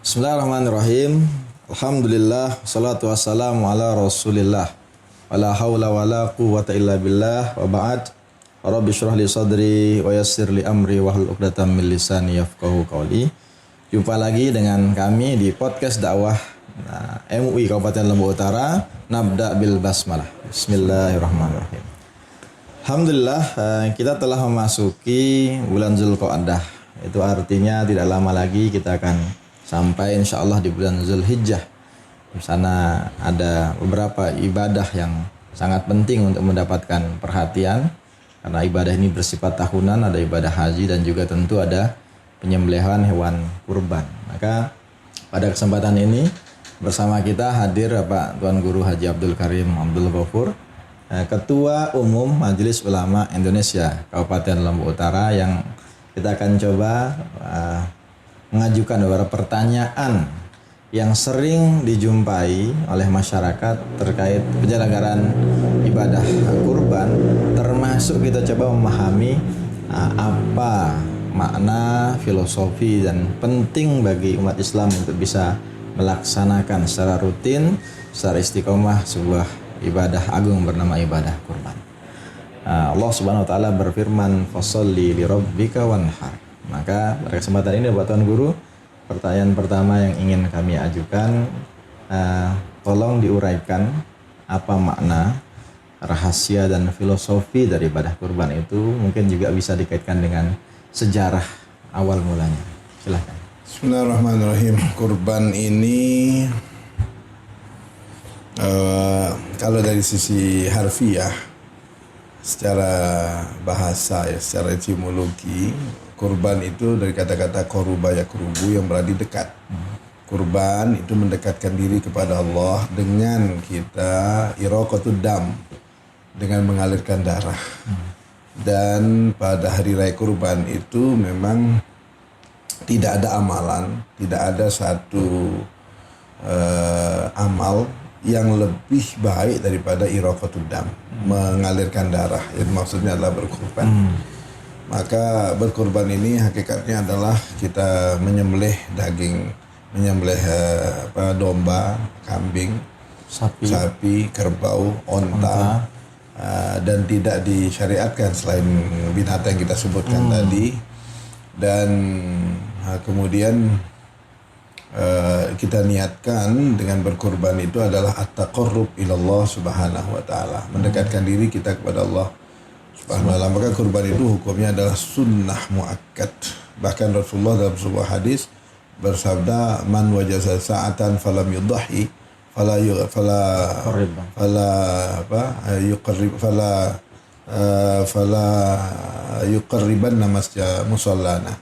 Bismillahirrahmanirrahim. Alhamdulillah, salatu wassalamu ala Rasulillah. Wala haula wala quwwata illa billah wa ba'd. Rabbi shrah li sadri wa yassir li amri wa hlul 'uqdatam min lisani yafqahu qawli. Jumpa lagi dengan kami di podcast dakwah MUI Kabupaten Lombok Utara. Nabda bil basmalah. Bismillahirrahmanirrahim. Alhamdulillah, kita telah memasuki bulan Zulqa'dah. Itu artinya tidak lama lagi kita akan sampai insya Allah di bulan Zulhijjah. Di sana ada beberapa ibadah yang sangat penting untuk mendapatkan perhatian. Karena ibadah ini bersifat tahunan, ada ibadah haji dan juga tentu ada penyembelihan hewan kurban. Maka pada kesempatan ini bersama kita hadir Bapak Tuan Guru Haji Abdul Karim Abdul Ghafur, Ketua Umum Majelis Ulama Indonesia Kabupaten Lombok Utara, yang kita akan coba mengajukan beberapa pertanyaan yang sering dijumpai oleh masyarakat terkait penyelenggaraan ibadah kurban, termasuk kita coba memahami apa makna, filosofi dan penting bagi umat Islam untuk bisa melaksanakan secara rutin, secara istiqomah sebuah ibadah agung bernama ibadah kurban. Allah Subhanahu wa taala berfirman, "Fasholli li rabbika wanhar." Maka pada kesempatan ini Bapak Tuan Guru, pertanyaan pertama yang ingin kami ajukan, tolong diuraikan apa makna, rahasia dan filosofi dari ibadah kurban itu. Mungkin juga bisa dikaitkan dengan sejarah awal mulanya. Silakan. Bismillahirrahmanirrahim. Kurban ini kalau dari sisi harfiah, secara bahasa ya, secara etimologi, kurban itu dari kata-kata koruba yakrubu yang berarti dekat. Kurban itu mendekatkan diri kepada Allah dengan kita iraqatud dam, dengan mengalirkan darah. Dan pada hari raya kurban itu memang tidak ada amalan, tidak ada satu amal yang lebih baik daripada iraqatud dam, mengalirkan darah. Yang maksudnya adalah berkurban. Maka berkurban ini hakikatnya adalah kita menyembelih daging, menyembelih domba, kambing, sapi, kerbau, onta, dan tidak disyariatkan selain binatang yang kita sebutkan tadi. Dan kemudian kita niatkan dengan berkurban itu adalah at-taqarrub ilallah subhanahu wa ta'ala, mendekatkan diri kita kepada Allah subhanahu wa ta'ala. Maka kurban itu hukumnya adalah sunnah muakkad. Bahkan Rasulullah dalam sebuah hadis bersabda, man wajaza sa'atan falam yudhi fala yuqarribanna masjid musallana.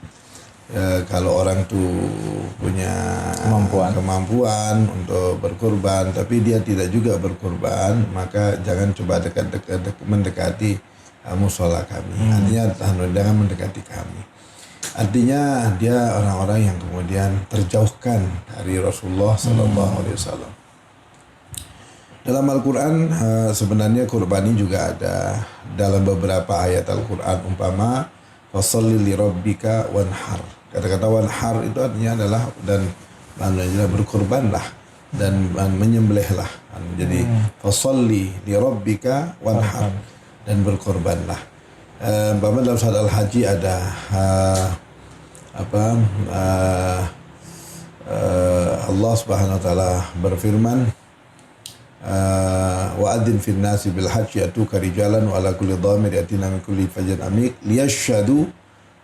Kalau orang tuh punya kemampuan untuk berkurban tapi dia tidak juga berkurban, maka jangan coba mendekati musola kami. Artinya jangan mendekati kami. Artinya dia orang-orang yang kemudian terjauhkan dari Rasulullah Sallallahu Alaihi Wasallam. Dalam Al-Quran sebenarnya kurban ini juga ada dalam beberapa ayat Al-Quran. Umpama fasholli li rabbika wanhar. Kata-kata wanhar itu artinya adalah dan berkurbanlah dan menyembelihlah. Jadi fasholli li rabbika wanhar, dan berkorbanlah. Dalam surat Al-Haji ada Allah Subhanahu wa taala berfirman, wa adzin fin nasi bil hajji yatuka rijalan wa ala kulli dhamir yatina min kulli fajrin amik liyashhadu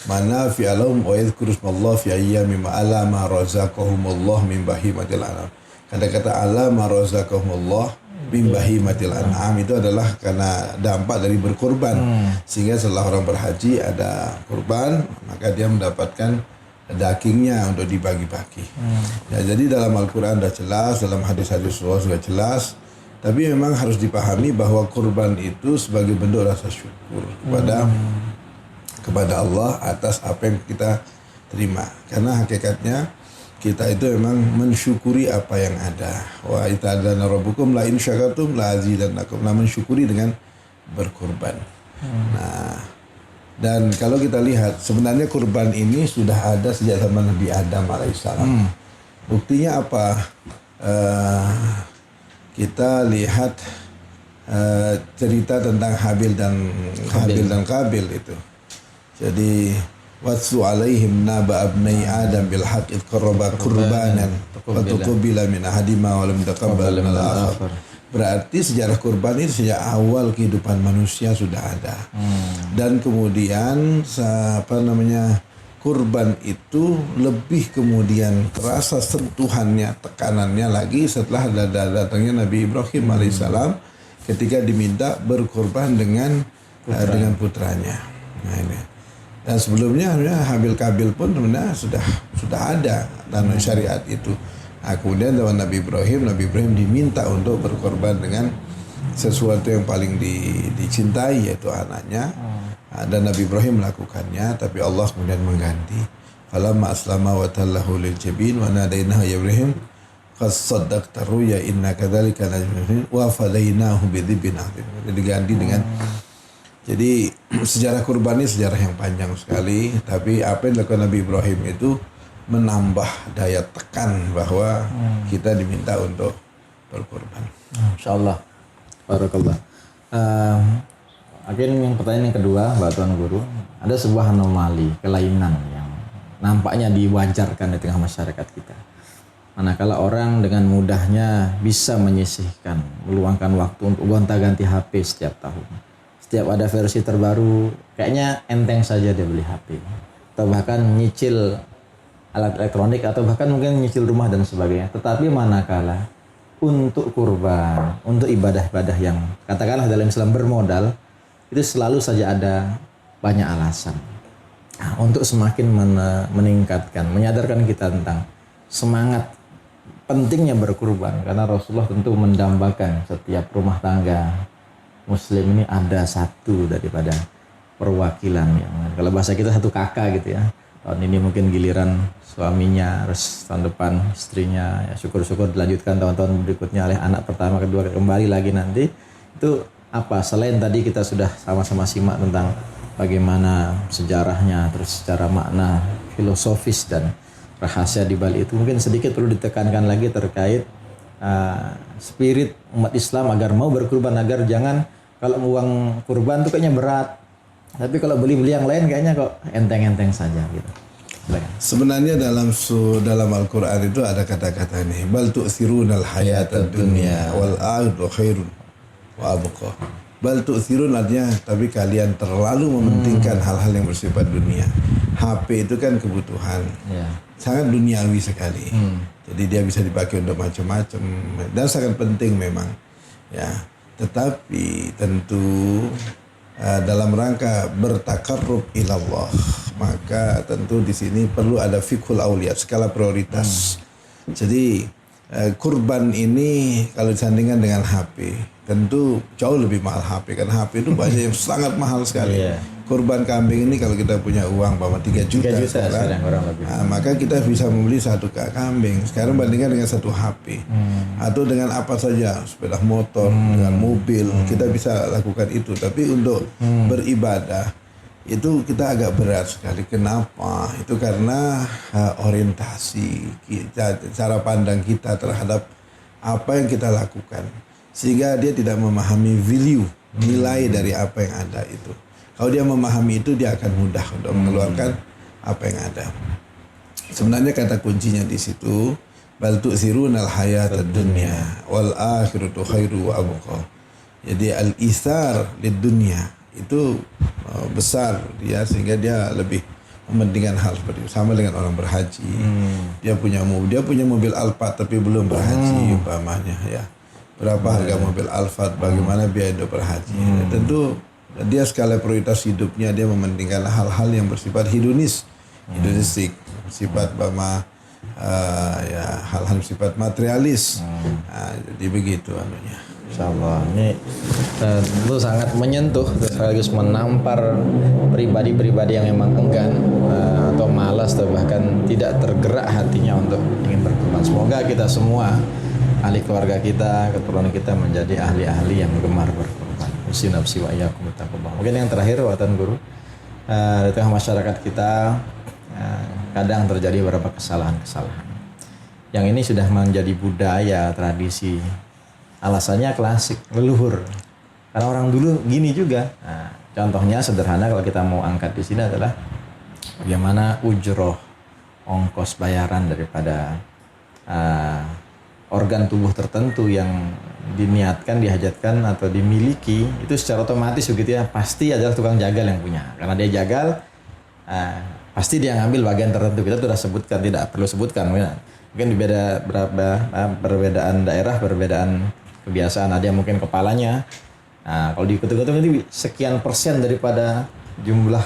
manafi'a lahum wa yadhkuru ismallahi fi ayyamin ma'ala ma razaqahumullah min bahimatil an'am. Kata-kata ala ma razaqahumullah min bahimatil an'am itu adalah karena dampak dari berkurban. Sehingga setelah orang berhaji ada kurban, maka dia mendapatkan dagingnya untuk dibagi-bagi. Ya, jadi dalam Al-Quran sudah jelas, dalam hadis-hadis Rasulullah sudah jelas. Tapi memang harus dipahami bahwa kurban itu sebagai bentuk rasa syukur kepada Allah atas apa yang kita terima. Karena hakikatnya kita itu memang mensyukuri apa yang ada. Wa ita'adana rabbukum la in syakartum la azidannakum. Nah, mensyukuri dengan berkurban. Nah, dan kalau kita lihat sebenarnya kurban ini sudah ada sejak zaman Nabi Adam alaihissalam. Buktinya apa? Kita lihat cerita tentang Habil dan Qabil itu. Jadi watsu alaihim naba abnai adam bil haqq id qarraba qurbanan wa tuqbila min ahadima wa lam taqabbal min al-akhar. Berarti sejarah kurban itu sejak awal kehidupan manusia sudah ada. Dan kemudian kurban itu lebih kemudian terasa sentuhannya, tekanannya lagi setelah datangnya Nabi Ibrahim alaihissalam ketika diminta berkorban dengan putranya. Nah ini. Dan sebelumnya Habil Qabil pun sebenarnya sudah ada dalam syariat itu. Nah, kemudian zaman Nabi Ibrahim diminta untuk berkorban dengan sesuatu yang paling dicintai yaitu anaknya. Dan Nabi Ibrahim melakukannya, tapi Allah kemudian mengganti. Falamma aslama wa tallahu lil jabin wa nadainahu ya Ibrahim qad saddaqta ruya inna kadzalika najzil wa fadainahu bidzibin adzim. Diganti dengan jadi sejarah kurban ini sejarah yang panjang sekali, tapi apa yang dilakukan Nabi Ibrahim itu menambah daya tekan bahwa kita diminta untuk berkorban. Insyaallah. Barakallah. Akhirnya yang pertanyaan yang kedua, Mbak Tuan Guru, ada sebuah anomali, kelainan yang nampaknya diwajarkan di tengah masyarakat kita. Manakala orang dengan mudahnya bisa menyisihkan, meluangkan waktu untuk gonta-ganti HP setiap tahun. Setiap ada versi terbaru, kayaknya enteng saja dia beli HP. Atau bahkan nyicil alat elektronik, atau bahkan mungkin nyicil rumah dan sebagainya. Tetapi manakala untuk kurban, untuk ibadah-ibadah yang katakanlah dalam Islam bermodal, itu selalu saja ada banyak alasan. Nah, untuk semakin meningkatkan, menyadarkan kita tentang semangat pentingnya berkurban, karena Rasulullah tentu mendambakan setiap rumah tangga Muslim ini ada satu daripada perwakilan yang, kalau bahasa kita satu kakak gitu ya. Tahun ini mungkin giliran suaminya, terus tahun depan istrinya, ya syukur-syukur dilanjutkan tahun-tahun berikutnya oleh anak pertama, kedua, kembali lagi nanti. Itu apa? Selain tadi kita sudah sama-sama simak tentang bagaimana sejarahnya, terus secara makna filosofis dan rahasia di balik itu, mungkin sedikit perlu ditekankan lagi terkait spirit umat Islam agar mau berkurban, agar jangan kalau uang kurban itu kayaknya berat, tapi kalau beli-beli yang lain kayaknya kok enteng-enteng saja gitu. Sebenarnya dalam Al-Quran itu ada kata-kata ini, bal tu'thirunal hayatad dunya wal akhiratu khairun wa abqa. Bal tu'thirun artinya tapi kalian terlalu mementingkan hal-hal yang bersifat dunia. HP itu kan kebutuhan, sangat duniawi sekali. Jadi dia bisa dipakai untuk macam-macam dan sangat penting memang. Ya, tetapi tentu dalam rangka bertakarrub ilallah, maka tentu di sini perlu ada fiqhul auliyat, skala prioritas. Jadi kurban ini kalau disandingkan dengan HP tentu jauh lebih mahal HP, karena HP itu banyak yang sangat mahal sekali. Kurban kambing ini kalau kita punya uang 3 juta sekarang, maka kita bisa membeli 1 kambing. Sekarang bandingkan dengan 1 HP atau dengan apa saja, sepeda motor, dengan mobil, kita bisa lakukan itu. Tapi untuk beribadah itu kita agak berat sekali. Kenapa? Itu karena orientasi kita, cara pandang kita terhadap apa yang kita lakukan, sehingga dia tidak memahami value, nilai dari apa yang ada itu. Kalau dia memahami itu, dia akan mudah untuk mengeluarkan apa yang ada. Sebenarnya kata kuncinya di situ, bal tu'thirunal hayatad dunya wal akhiratu khairu wa abqa. Jadi al-ithar lid dunya itu besar dia, sehingga dia lebih mementingkan hal seperti itu. Sama dengan orang berhaji. Dia punya mobil Alphard tapi belum berhaji umpamanya ya. Berapa harga mobil Alphard, bagaimana biaya untuk berhaji. Tentu dia skala prioritas hidupnya, dia mementingkan hal-hal yang bersifat hedonistik, bersifat hal-hal bersifat materialis. Jadi begitu anunya. Insyaallah ini tentu sangat menyentuh, sekaligus menampar pribadi-pribadi yang memang enggan atau malas atau bahkan tidak tergerak hatinya untuk ingin berkurban. Semoga kita semua, ahli keluarga kita, keturunan kita menjadi ahli-ahli yang gemar berkurban. Nafsi wa iyyakum bittaqwa. Mungkin yang terakhir, Watan Guru, di tengah masyarakat kita kadang terjadi beberapa kesalahan-kesalahan. Yang ini sudah menjadi budaya, tradisi. Alasannya klasik, leluhur. Karena orang dulu gini juga. Nah, contohnya sederhana kalau kita mau angkat di sini adalah bagaimana ujroh, ongkos bayaran daripada organ tubuh tertentu yang diniatkan, dihajatkan atau dimiliki, itu secara otomatis begitu ya, pasti adalah tukang jagal yang punya. Karena dia jagal, pasti dia ngambil bagian tertentu. Kita sudah sebutkan, tidak perlu sebutkan. Mungkin perbedaan daerah, perbedaan kebiasaan. Ada yang mungkin kepalanya. Nah, kalau dikutuk-kutuk nanti sekian persen daripada jumlah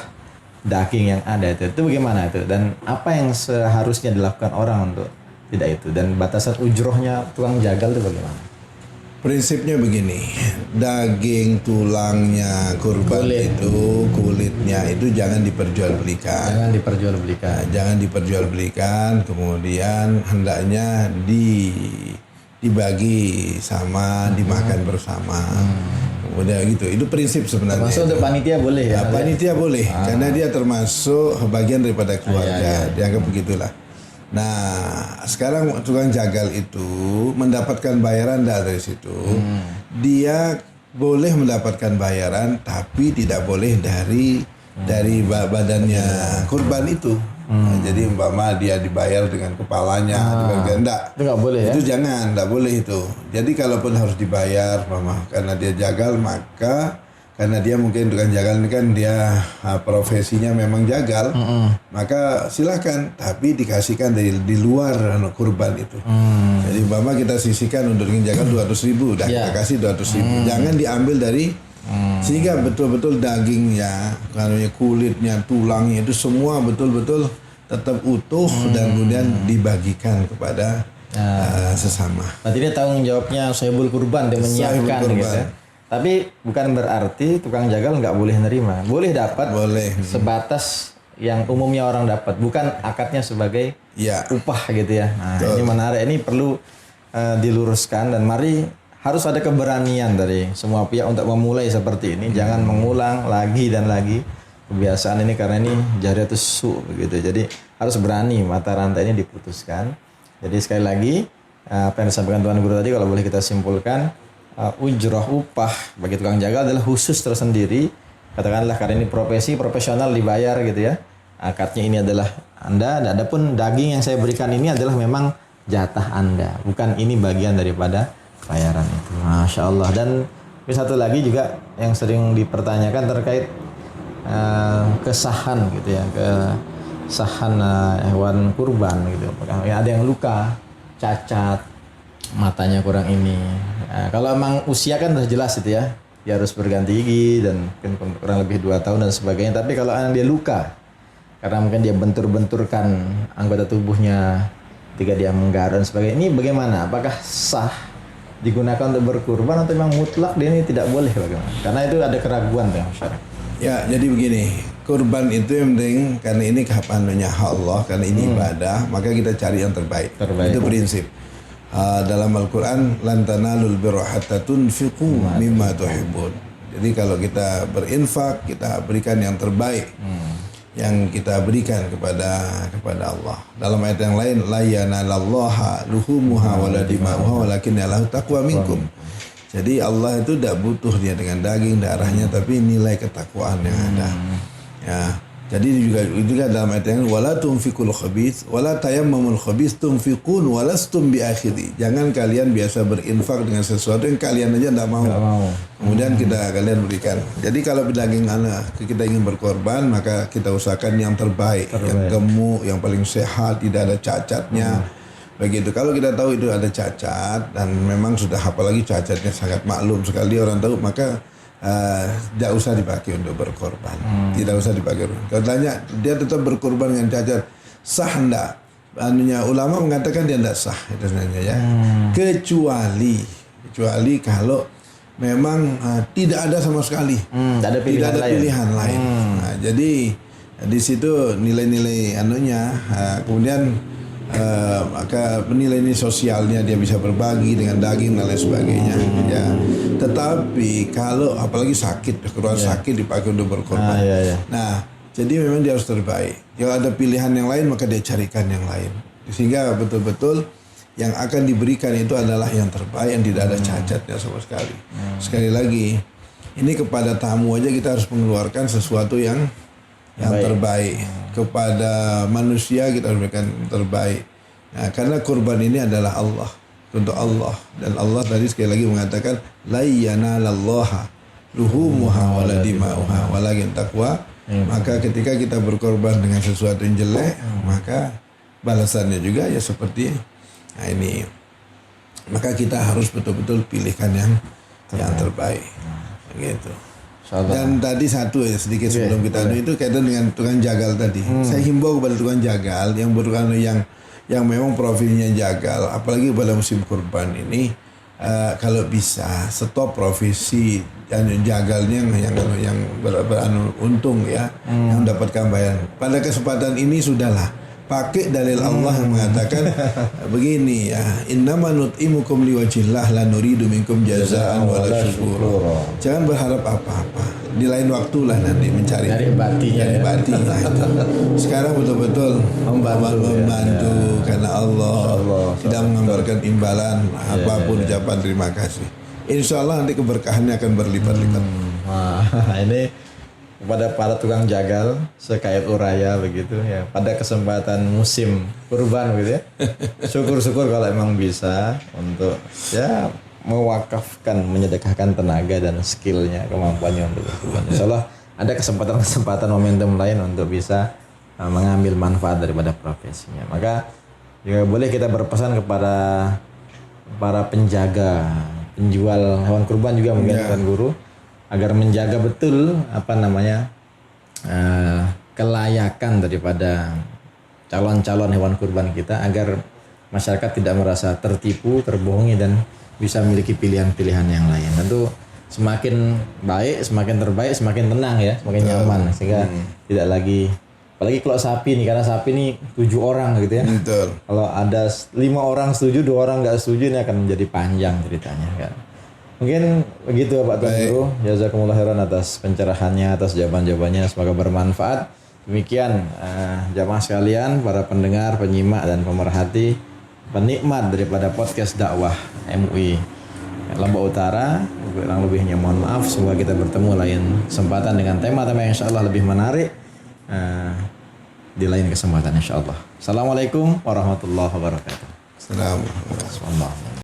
daging yang ada itu bagaimana itu? Dan apa yang seharusnya dilakukan orang untuk tidak itu? Dan batasan ujrohnya tukang jagal itu bagaimana? Prinsipnya begini, daging tulangnya kurban kulitnya itu jangan diperjualbelikan. Jangan diperjualbelikan, kemudian hendaknya dibagi sama, dimakan bersama. Kemudian gitu, itu prinsip sebenarnya. Termasuk untuk panitia boleh ya? Panitia boleh, karena dia termasuk bagian daripada keluarga, dianggap begitulah. Nah, sekarang tukang jagal itu mendapatkan bayaran dari situ. Dia boleh mendapatkan bayaran, tapi tidak boleh dari badannya kurban itu. Nah, jadi umpama dia dibayar dengan kepalanya, enggak. Itu nggak boleh ya? Itu jangan, enggak boleh itu. Jadi kalaupun harus dibayar, karena dia jagal, maka karena dia mungkin tukang jagal ini kan dia profesinya memang jagal, maka silakan, tapi dikasihkan di luar kurban itu. Jadi umpama kita sisihkan untuk jagal 200.000, kita kasih 200.000. Jangan diambil dari sehingga betul-betul dagingnya, kulitnya, tulangnya itu semua betul-betul tetap utuh dan kemudian dibagikan kepada sesama. Berarti dia tanggung jawabnya sahibul kurban, dia menyiapkan gitu. Tapi bukan berarti tukang jagal nggak boleh nerima. Boleh dapat, sebatas yang umumnya orang dapat, bukan akadnya sebagai upah gitu ya. Nah, ini menarik, ini perlu diluruskan, dan mari harus ada keberanian dari semua pihak untuk memulai seperti ini. Jangan mengulang lagi dan lagi kebiasaan ini, karena ini jariyatus su begitu. Jadi harus berani, mata rantai ini diputuskan. Jadi sekali lagi apa yang disampaikan Tuan Guru tadi, kalau boleh kita simpulkan, ujroh upah bagi tukang jagal adalah khusus tersendiri. Katakanlah karena ini profesional dibayar gitu ya. Akadnya ini adalah Anda, dan adapun daging yang saya berikan ini adalah memang jatah Anda, bukan ini bagian daripada bayaran itu. Masya Allah. Dan satu lagi juga yang sering dipertanyakan terkait kesahan gitu ya, kesahan hewan kurban gitu. Apakah ada yang luka, cacat, matanya kurang ini. Nah, kalau emang usia kan udah jelas itu ya, dia harus berganti gigi dan mungkin kurang lebih 2 tahun dan sebagainya. Tapi kalau dia luka, karena mungkin dia bentur-benturkan anggota tubuhnya ketika dia menggaruk dan sebagainya, ini bagaimana? Apakah sah digunakan untuk berkurban atau memang mutlak dia ini tidak boleh, bagaimana? Karena itu ada keraguan ya masyarakat. Ya, jadi begini, kurban itu yang penting, karena ini kapannya Allah, karena ini ibadah, maka kita cari yang terbaik. Itu prinsip. Dalam Al-Quran, lan tanalul birra hatta tunfiqu mimma tuhibbun. Jadi kalau kita berinfak, kita berikan yang terbaik, yang kita berikan kepada Allah. Dalam ayat yang lain, la yanalallaha luhumuha wala dima'uha walakin yalahu taqwa minkum. Jadi Allah itu tidak butuh dia dengan daging, darahnya, tapi nilai ketakwaan yang ada. Ya. Jadi juga dalam ayat yang wala tunfiqul khabith wala tayammamul khabith tunfiqun walastum biakhiri. Jangan kalian biasa berinfak dengan sesuatu yang kalian aja tidak mau. Kemudian kalian berikan. Jadi kalau daging anak kita ingin berkorban, maka kita usahakan yang terbaik, yang gemuk, yang paling sehat, tidak ada cacatnya. Begitu. Kalau kita tahu itu ada cacat, dan memang sudah apalagi cacatnya sangat maklum sekali orang tahu, maka tidak usah dipakai untuk berkorban. Tidak usah dipakai. Kalau tanya dia tetap berkorban dengan cacat, sah enggak? Ulama mengatakan dia tidak sah itu sebenarnya ya. Kecuali kalau memang tidak ada sama sekali. Tidak ada pilihan lain. Nah, jadi di situ nilai-nilai kemudian maka nilai sosialnya dia bisa berbagi dengan daging dan lain sebagainya ya. Tetapi kalau apalagi sakit dipakai untuk berkorban. Nah, jadi memang dia harus terbaik. Kalau ada pilihan yang lain, maka dia carikan yang lain, sehingga betul-betul yang akan diberikan itu adalah yang terbaik, yang tidak ada cacatnya sama sekali. Sekali lagi, ini kepada tamu aja kita harus mengeluarkan sesuatu yang terbaik. Kepada manusia kita harus berikan terbaik. Nah, karena kurban ini adalah Allah, untuk Allah, dan Allah tadi sekali lagi mengatakan la yanalallaha luhumuha wala dima'uha walakin taqwa. Maka ketika kita berkorban dengan sesuatu yang jelek, maka balasannya juga ya seperti ini. Maka kita harus betul-betul pilihkan yang terbaik. Gitu. Dan tadi satu ya sedikit sebelum kita itu kaitan dengan tukang jagal tadi. Saya himbau kepada tukang jagal yang yang memang profilnya jagal, apalagi pada musim kurban ini, kalau bisa stop profesi jagalnya yang untung ya, yang mendapatkan bayaran. Pada kesempatan ini sudahlah pakai dalil Allah yang mengatakan begini ya, innama nut'imukum liwajhillah la nuridu minkum jazaa'an wala syukura. Jangan berharap apa-apa, di lain waktu lah nanti mencari batinya itu. Sekarang betul-betul membantu karena Allah tidak menggambarkan imbalan apapun, ucapan terima kasih. Insya Allah nanti keberkahannya akan berlipat-lipat. Ini kepada para tukang jagal sekait uraya begitu ya, pada kesempatan musim kurban gitu ya, syukur-syukur kalau emang bisa untuk ya mewakafkan, menyedekahkan tenaga dan skillnya, kemampuannya untuk berkurban. Insya Allah ada kesempatan-kesempatan momentum lain untuk bisa mengambil manfaat daripada profesinya. Maka juga boleh kita berpesan kepada para penjaga, penjual hewan kurban juga mungkin Tuan Guru, agar menjaga betul kelayakan daripada calon-calon hewan kurban kita, agar masyarakat tidak merasa tertipu, terbohongi, dan bisa memiliki pilihan-pilihan yang lain. Tentu semakin baik, semakin terbaik, semakin tenang ya, semakin nyaman, sehingga tidak lagi, apalagi kalau sapi nih, karena sapi nih 7 orang gitu ya. Betul. Kalau ada 5 orang setuju, 2 orang nggak setuju, ini akan menjadi panjang ceritanya kan. Mungkin begitu Pak Tuan Guru. Jazakumullah khairan atas pencerahannya, atas jawaban-jawabannya, semoga bermanfaat. Demikian jamaah sekalian, para pendengar, penyimak dan pemerhati, penikmat daripada podcast dakwah MUI Lombok Utara. Kurang lebihnya mohon maaf. Semoga kita bertemu lain kesempatan dengan tema-tema yang insyaallah lebih menarik di lain kesempatan insyaallah. Assalamualaikum warahmatullahi wabarakatuh. Assalamualaikum.